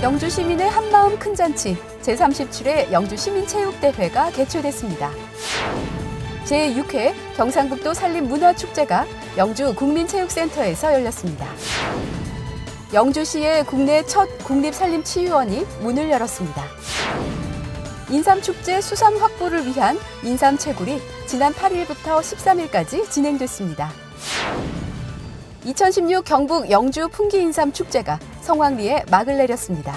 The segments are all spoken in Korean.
영주 시민의 한마음 큰 잔치 제37회 영주 시민체육대회가 개최됐습니다. 제6회 경상북도 산림문화축제가 영주 국민체육센터에서 열렸습니다. 영주시의 국내 첫 국립산림치유원이 문을 열었습니다. 인삼축제 수산 확보를 위한 인삼채굴이 지난 8일부터 13일까지 진행됐습니다. 2016 경북 영주 풍기인삼축제가 성황리에 막을 내렸습니다.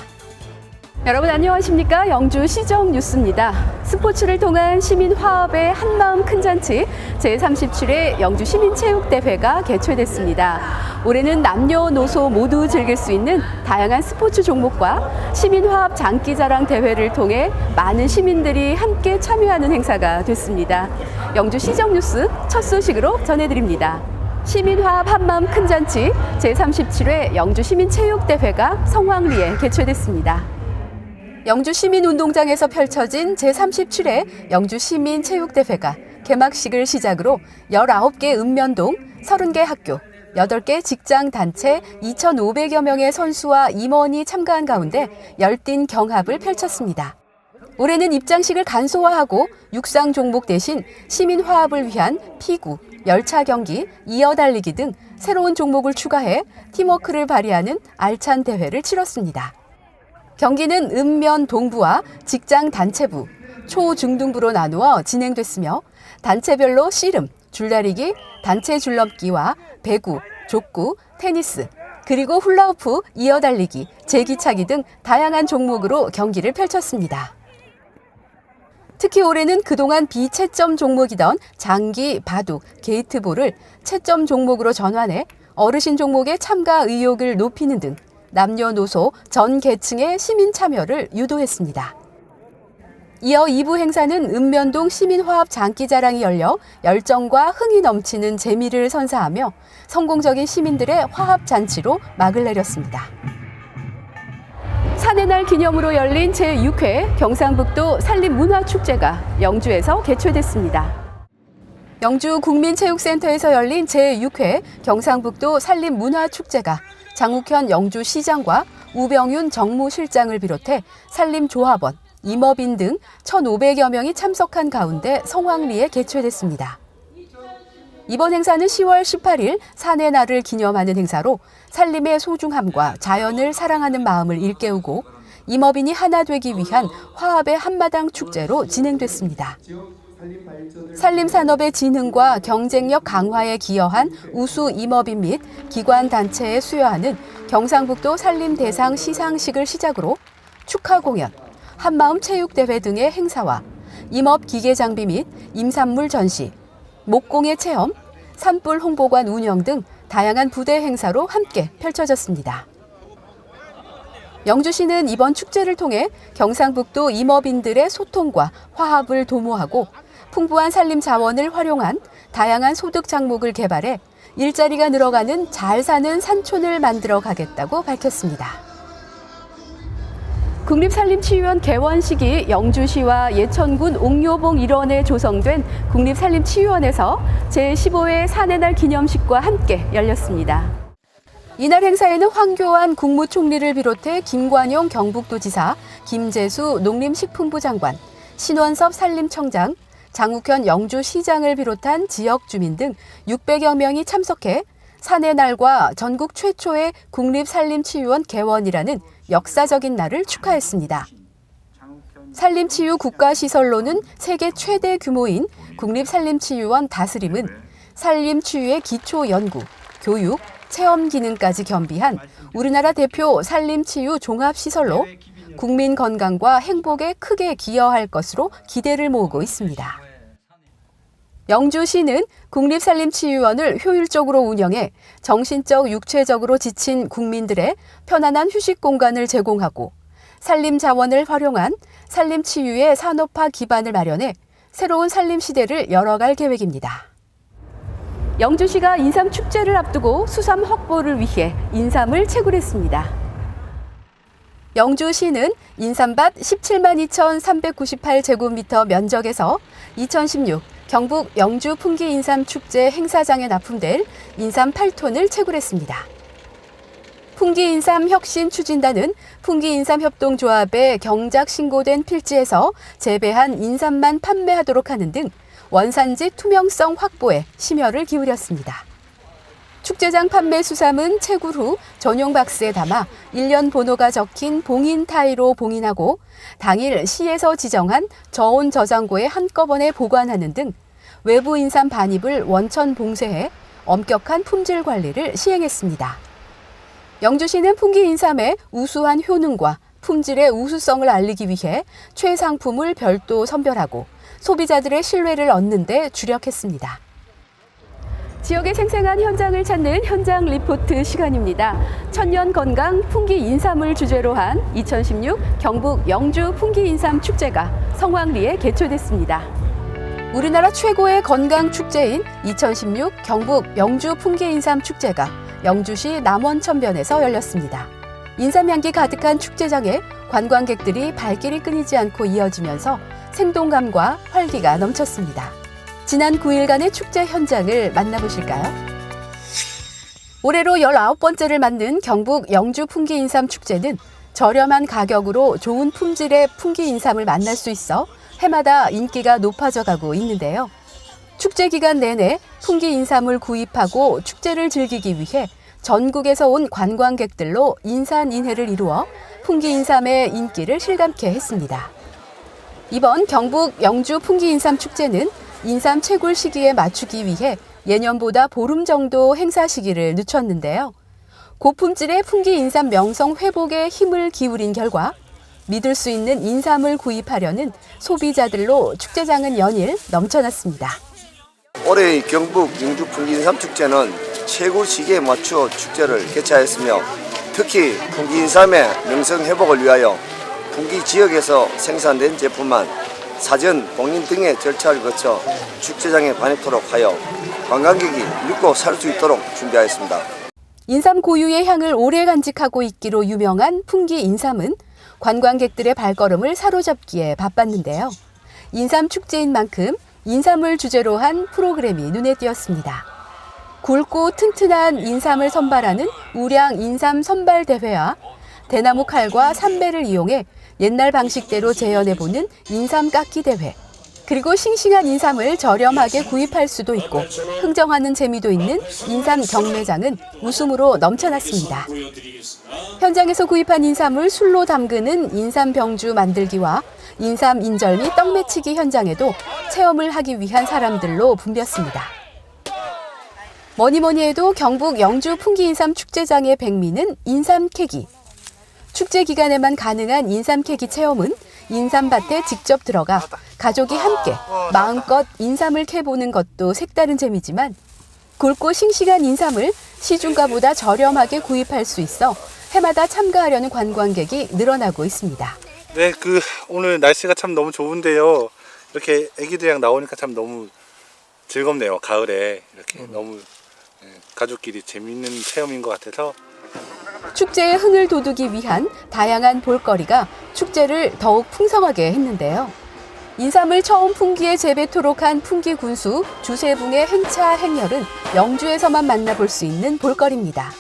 여러분 안녕하십니까? 영주 시정뉴스입니다. 스포츠를 통한 시민화합의 한마음 큰 잔치 제37회 영주 시민체육대회가 개최됐습니다. 올해는 남녀노소 모두 즐길 수 있는 다양한 스포츠 종목과 시민화합 장기자랑 대회를 통해 많은 시민들이 함께 참여하는 행사가 됐습니다. 영주 시정뉴스 첫 소식으로 전해드립니다. 시민화합 한마음 큰 잔치 제37회 영주 시민체육대회가 성황리에 개최됐습니다. 영주 시민운동장에서 펼쳐진 제37회 영주 시민체육대회가 개막식을 시작으로 19개 읍면동, 30개 학교, 8개 직장단체 2,500여 명의 선수와 임원이 참가한 가운데 열띤 경합을 펼쳤습니다. 올해는 입장식을 간소화하고 육상 종목 대신 시민화합을 위한 피구, 열차 경기, 이어달리기 등 새로운 종목을 추가해 팀워크를 발휘하는 알찬 대회를 치렀습니다. 경기는 읍면 동부와 직장 단체부, 초, 중등부로 나누어 진행됐으며 단체별로 씨름, 줄다리기, 단체 줄넘기와 배구, 족구, 테니스, 그리고 훌라후프, 이어달리기, 제기차기 등 다양한 종목으로 경기를 펼쳤습니다. 특히 올해는 그동안 비채점 종목이던 장기, 바둑, 게이트볼을 채점 종목으로 전환해 어르신 종목의 참가 의욕을 높이는 등 남녀노소 전 계층의 시민 참여를 유도했습니다. 이어 2부 행사는 읍면동 시민화합 장기자랑이 열려 열정과 흥이 넘치는 재미를 선사하며 성공적인 시민들의 화합잔치로 막을 내렸습니다. 산해날 기념으로 열린 제6회 경상북도 산림문화축제가 영주에서 개최됐습니다. 영주 국민체육센터에서 열린 제6회 경상북도 산림문화축제가 장욱현 영주시장과 우병윤 정무실장을 비롯해 산림조합원, 임업인 등 1,500여 명이 참석한 가운데 성황리에 개최됐습니다. 이번 행사는 10월 18일 산해날을 기념하는 행사로 산림의 소중함과 자연을 사랑하는 마음을 일깨우고 임업인이 하나 되기 위한 화합의 한마당 축제로 진행됐습니다. 산림산업의 진흥과 경쟁력 강화에 기여한 우수 임업인 및 기관단체에 수여하는 경상북도 산림대상 시상식을 시작으로 축하 공연, 한마음 체육대회 등의 행사와 임업 기계장비 및 임산물 전시, 목공예 체험, 산불 홍보관 운영 등 다양한 부대 행사로 함께 펼쳐졌습니다. 영주시는 이번 축제를 통해 경상북도 임업인들의 소통과 화합을 도모하고 풍부한 산림 자원을 활용한 다양한 소득 작목을 개발해 일자리가 늘어가는 잘 사는 산촌을 만들어 가겠다고 밝혔습니다. 국립산림치유원 개원식이 영주시와 예천군 옥료봉 일원에 조성된 국립산림치유원에서 제15회 산해날 기념식과 함께 열렸습니다. 이날 행사에는 황교안 국무총리를 비롯해 김관용 경북도지사, 김재수 농림식품부 장관, 신원섭 산림청장, 장욱현 영주시장을 비롯한 지역 주민 등 600여 명이 참석해 산해날과 전국 최초의 국립산림치유원 개원이라는 역사적인 날을 축하했습니다. 산림치유 국가시설로는 세계 최대 규모인 국립산림치유원 다스림은 산림치유의 기초 연구, 교육, 체험 기능까지 겸비한 우리나라 대표 산림치유 종합시설로 국민 건강과 행복에 크게 기여할 것으로 기대를 모으고 있습니다. 영주시는 국립산림치유원을 효율적으로 운영해 정신적, 육체적으로 지친 국민들의 편안한 휴식 공간을 제공하고 산림 자원을 활용한 산림치유의 산업화 기반을 마련해 새로운 산림 시대를 열어갈 계획입니다. 영주시가 인삼축제를 앞두고 수삼 확보를 위해 인삼을 채굴했습니다. 영주시는 인삼밭 17만 2,398제곱미터 면적에서 2016 경북 영주 풍기인삼축제 행사장에 납품될 인삼 8톤을 채굴했습니다. 풍기인삼 혁신추진단은 풍기인삼협동조합의 경작 신고된 필지에서 재배한 인삼만 판매하도록 하는 등 원산지 투명성 확보에 심혈을 기울였습니다. 축제장 판매 수삼은 채굴 후 전용 박스에 담아 1년 번호가 적힌 봉인 타이로 봉인하고 당일 시에서 지정한 저온 저장고에 한꺼번에 보관하는 등 외부 인삼 반입을 원천 봉쇄해 엄격한 품질 관리를 시행했습니다. 영주시는 풍기인삼의 우수한 효능과 품질의 우수성을 알리기 위해 최상품을 별도 선별하고 소비자들의 신뢰를 얻는 데 주력했습니다. 지역의 생생한 현장을 찾는 현장 리포트 시간입니다. 천년 건강 풍기인삼을 주제로 한 2016 경북 영주 풍기인삼 축제가 성황리에 개최됐습니다. 우리나라 최고의 건강 축제인 2016 경북 영주 풍기인삼 축제가 영주시 남원천변에서 열렸습니다. 인삼향기 가득한 축제장에 관광객들이 발길이 끊이지 않고 이어지면서 생동감과 활기가 넘쳤습니다. 지난 9일간의 축제 현장을 만나보실까요? 올해로 19번째를 맞는 경북 영주 풍기인삼 축제는 저렴한 가격으로 좋은 품질의 풍기인삼을 만날 수 있어 해마다 인기가 높아져 가고 있는데요. 축제 기간 내내 풍기인삼을 구입하고 축제를 즐기기 위해 전국에서 온 관광객들로 인산인해를 이루어 풍기인삼의 인기를 실감케 했습니다. 이번 경북 영주 풍기인삼 축제는 인삼 채굴 시기에 맞추기 위해 예년보다 보름 정도 행사 시기를 늦췄는데요. 고품질의 풍기인삼 명성 회복에 힘을 기울인 결과 믿을 수 있는 인삼을 구입하려는 소비자들로 축제장은 연일 넘쳐났습니다. 올해의 경북 영주 풍기인삼 축제는 채굴 시기에 맞추어 축제를 개최하였으며 특히 풍기인삼의 명성 회복을 위하여 풍기 지역에서 생산된 제품만 사전 봉인 등의 절차를 거쳐 축제장에 반입토록 하여 관광객이 믿고 살 수 있도록 준비하였습니다. 인삼 고유의 향을 오래 간직하고 있기로 유명한 풍기인삼은 관광객들의 발걸음을 사로잡기에 바빴는데요. 인삼 축제인 만큼 인삼을 주제로 한 프로그램이 눈에 띄었습니다. 굵고 튼튼한 인삼을 선발하는 우량 인삼 선발 대회와 대나무 칼과 삼배를 이용해 옛날 방식대로 재현해보는 인삼 깎기 대회, 그리고 싱싱한 인삼을 저렴하게 구입할 수도 있고 흥정하는 재미도 있는 인삼 경매장은 웃음으로 넘쳐났습니다. 현장에서 구입한 인삼을 술로 담그는 인삼 병주 만들기와 인삼 인절 및 떡 매치기 현장에도 체험을 하기 위한 사람들로 붐볐습니다. 뭐니 해도 경북 영주 풍기인삼 축제장의 백미는 인삼 캐기. 축제 기간에만 가능한 인삼 캐기 체험은 인삼밭에 직접 들어가 가족이 함께 마음껏 인삼을 캐보는 것도 색다른 재미지만 굵고 싱싱한 인삼을 시중가보다 저렴하게 구입할 수 있어 해마다 참가하려는 관광객이 늘어나고 있습니다. 네, 오늘 날씨가 참 너무 좋은데요. 이렇게 애기들이랑 나오니까 참 너무 즐겁네요. 가을에 이렇게 너무 가족끼리 재미있는 체험인 것 같아서. 축제의 흥을 돋우기 위한 다양한 볼거리가 축제를 더욱 풍성하게 했는데요. 인삼을 처음 풍기에 재배토록 한 풍기군수 주세붕의 행차 행렬은 영주에서만 만나볼 수 있는 볼거리입니다.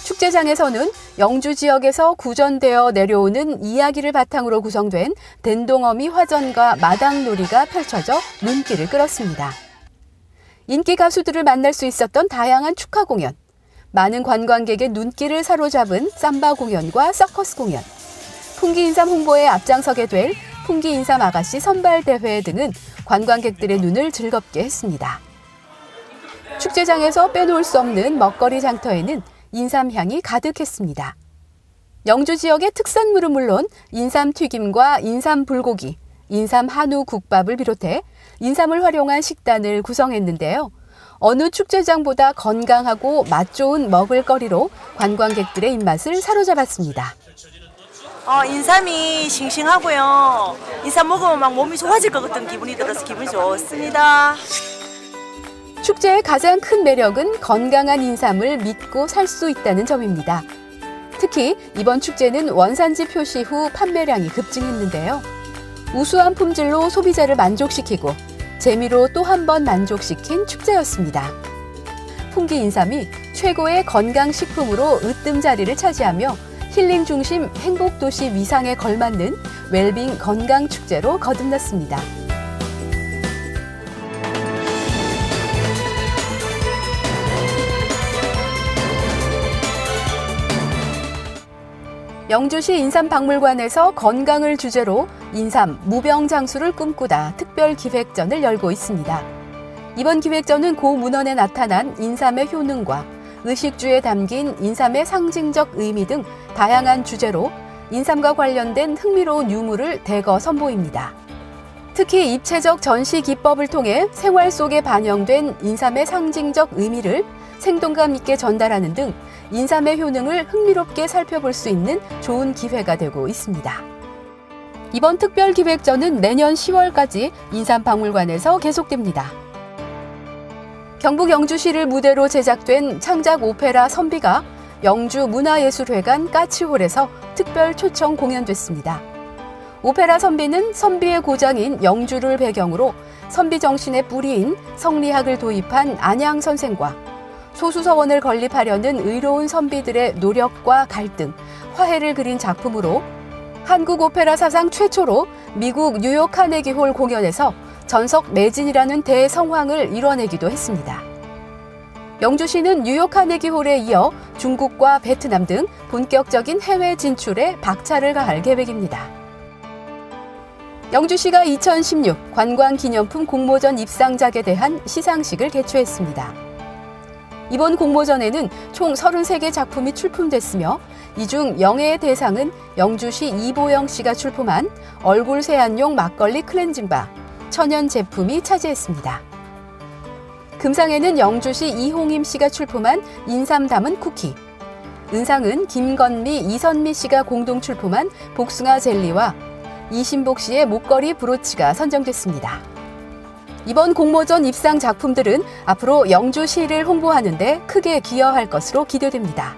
축제장에서는 영주 지역에서 구전되어 내려오는 이야기를 바탕으로 구성된 된동어미 화전과 마당놀이가 펼쳐져 눈길을 끌었습니다. 인기 가수들을 만날 수 있었던 다양한 축하 공연, 많은 관광객의 눈길을 사로잡은 삼바 공연과 서커스 공연, 풍기인삼 홍보에 앞장서게 될 풍기인삼 아가씨 선발대회 등은 관광객들의 눈을 즐겁게 했습니다. 축제장에서 빼놓을 수 없는 먹거리 장터에는 인삼향이 가득했습니다. 영주 지역의 특산물은 물론 인삼 튀김과 인삼 불고기, 인삼 한우 국밥을 비롯해 인삼을 활용한 식단을 구성했는데요. 어느 축제장보다 건강하고 맛 좋은 먹을거리로 관광객들의 입맛을 사로잡았습니다. 인삼이 싱싱하고요. 인삼 먹으면 막 몸이 좋아질 것 같은 기분이 들어서 기분이 좋습니다. 축제의 가장 큰 매력은 건강한 인삼을 믿고 살 수 있다는 점입니다. 특히 이번 축제는 원산지 표시 후 판매량이 급증했는데요. 우수한 품질로 소비자를 만족시키고 재미로 또 한 번 만족시킨 축제였습니다. 풍기인삼이 최고의 건강식품으로 으뜸 자리를 차지하며 힐링 중심 행복도시 위상에 걸맞는 웰빙 건강축제로 거듭났습니다. 영주시 인삼박물관에서 건강을 주제로 인삼 무병장수를 꿈꾸다 특별기획전을 열고 있습니다. 이번 기획전은 고문헌에 나타난 인삼의 효능과 의식주에 담긴 인삼의 상징적 의미 등 다양한 주제로 인삼과 관련된 흥미로운 유물을 대거 선보입니다. 특히 입체적 전시 기법을 통해 생활 속에 반영된 인삼의 상징적 의미를 생동감 있게 전달하는 등 인삼의 효능을 흥미롭게 살펴볼 수 있는 좋은 기회가 되고 있습니다. 이번 특별기획전은 내년 10월까지 인삼박물관에서 계속됩니다. 경북 영주시를 무대로 제작된 창작 오페라 선비가 영주문화예술회관 까치홀에서 특별 초청 공연됐습니다. 오페라 선비는 선비의 고장인 영주를 배경으로 선비 정신의 뿌리인 성리학을 도입한 안양 선생과 소수서원을 건립하려는 의로운 선비들의 노력과 갈등, 화해를 그린 작품으로 한국 오페라 사상 최초로 미국 뉴욕 카네기홀 공연에서 전석 매진이라는 대성황을 이뤄내기도 했습니다. 영주시는 뉴욕 카네기홀에 이어 중국과 베트남 등 본격적인 해외 진출에 박차를 가할 계획입니다. 영주시가 2016 관광기념품 공모전 입상작에 대한 시상식을 개최했습니다. 이번 공모전에는 총 33개 작품이 출품됐으며 이 중 영예의 대상은 영주시 이보영 씨가 출품한 얼굴 세안용 막걸리 클렌징바, 천연 제품이 차지했습니다. 금상에는 영주시 이홍임 씨가 출품한 인삼 담은 쿠키, 은상은 김건미, 이선미 씨가 공동 출품한 복숭아 젤리와 이신복 씨의 목걸이 브로치가 선정됐습니다. 이번 공모전 입상 작품들은 앞으로 영주시를 홍보하는 데 크게 기여할 것으로 기대됩니다.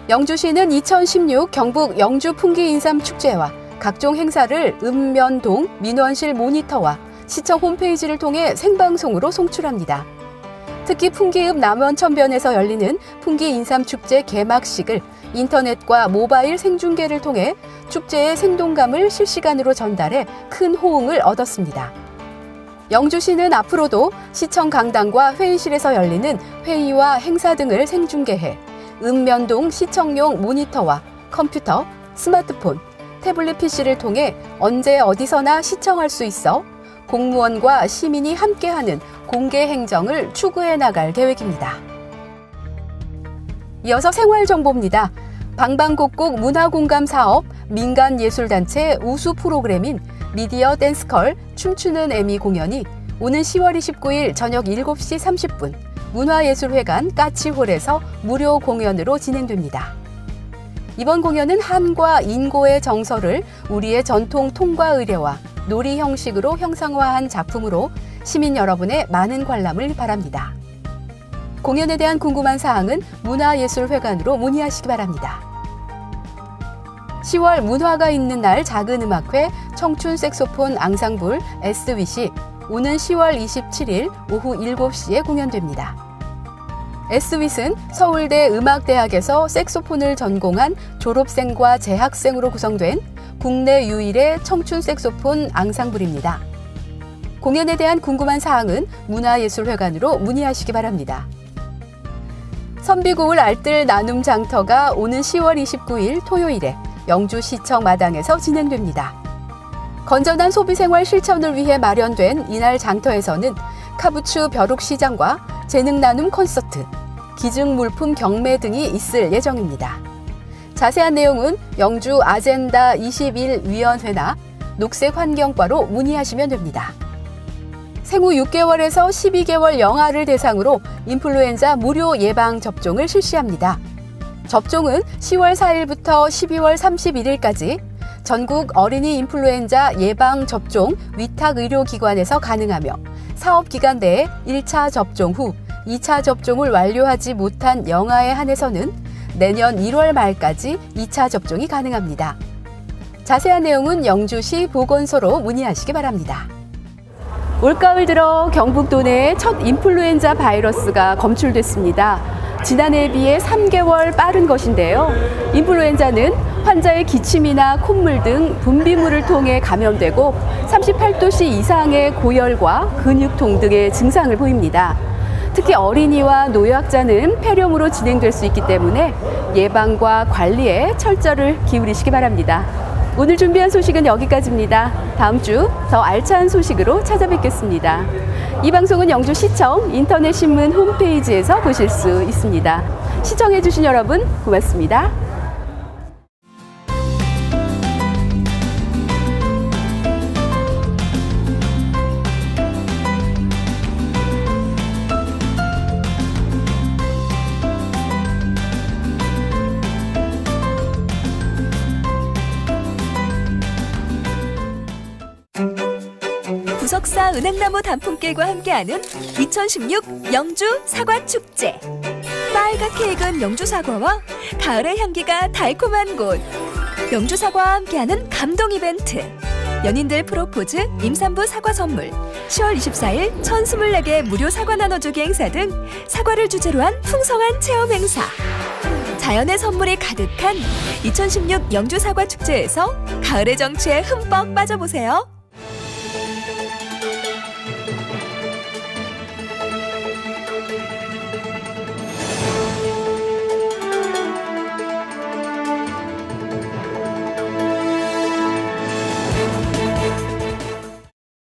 영주시는 2016 경북 영주 풍기인삼축제와 각종 행사를 읍면동 민원실 모니터와 시청 홈페이지를 통해 생방송으로 송출합니다. 특히 풍기읍 남원천변에서 열리는 풍기인삼축제 개막식을 인터넷과 모바일 생중계를 통해 축제의 생동감을 실시간으로 전달해 큰 호응을 얻었습니다. 영주시는 앞으로도 시청 강당과 회의실에서 열리는 회의와 행사 등을 생중계해 읍면동 시청용 모니터와 컴퓨터, 스마트폰, 태블릿 PC를 통해 언제 어디서나 시청할 수 있어 공무원과 시민이 함께하는 공개 행정을 추구해 나갈 계획입니다. 이어서 생활정보입니다. 방방곡곡 문화공감 사업 민간예술단체 우수 프로그램인 미디어 댄스컬 춤추는 애미 공연이 오는 10월 29일 저녁 7시 30분 문화예술회관 까치홀에서 무료 공연으로 진행됩니다. 이번 공연은 한과 인고의 정서를 우리의 전통 통과 의례와 놀이 형식으로 형상화한 작품으로 시민 여러분의 많은 관람을 바랍니다. 공연에 대한 궁금한 사항은 문화예술회관으로 문의하시기 바랍니다. 10월 문화가 있는 날 작은 음악회 청춘 색소폰 앙상블 SWIT이 오는 10월 27일 오후 7시에 공연됩니다. SWIT은 서울대 음악대학에서 색소폰을 전공한 졸업생과 재학생으로 구성된 국내 유일의 청춘 색소폰 앙상블입니다. 공연에 대한 궁금한 사항은 문화예술회관으로 문의하시기 바랍니다. 선비고을 알뜰 나눔 장터가 오는 10월 29일 토요일에 영주시청 마당에서 진행됩니다. 건전한 소비생활 실천을 위해 마련된 이날 장터에서는 카부츠 벼룩시장과 재능 나눔 콘서트, 기증물품 경매 등이 있을 예정입니다. 자세한 내용은 영주 아젠다 21위원회나 녹색환경과로 문의하시면 됩니다. 생후 6개월에서 12개월 영아를 대상으로 인플루엔자 무료 예방 접종을 실시합니다. 접종은 10월 4일부터 12월 31일까지 전국 어린이 인플루엔자 예방접종 위탁의료기관에서 가능하며 사업기간 내에 1차 접종 후 2차 접종을 완료하지 못한 영아에 한해서는 내년 1월 말까지 2차 접종이 가능합니다. 자세한 내용은 영주시 보건소로 문의하시기 바랍니다. 올가을 들어 경북도 내 첫 인플루엔자 바이러스가 검출됐습니다. 지난해에 비해 3개월 빠른 것인데요. 인플루엔자는 환자의 기침이나 콧물 등 분비물을 통해 감염되고 38도씨 이상의 고열과 근육통 등의 증상을 보입니다. 특히 어린이와 노약자는 폐렴으로 진행될 수 있기 때문에 예방과 관리에 철저를 기울이시기 바랍니다. 오늘 준비한 소식은 여기까지입니다. 다음 주 더 알찬 소식으로 찾아뵙겠습니다. 이 방송은 영주시청 인터넷 신문 홈페이지에서 보실 수 있습니다. 시청해주신 여러분 고맙습니다. 부석사 은행나무 단풍길과 함께하는 2016 영주 사과축제. 빨갛게 익은 영주 사과와 가을의 향기가 달콤한 곳. 영주 사과와 함께하는 감동 이벤트. 연인들 프로포즈, 임산부 사과 선물, 10월 24일 1024개 무료 사과 나눠주기 행사 등 사과를 주제로 한 풍성한 체험 행사. 자연의 선물이 가득한 2016 영주 사과축제에서 가을의 정취에 흠뻑 빠져보세요.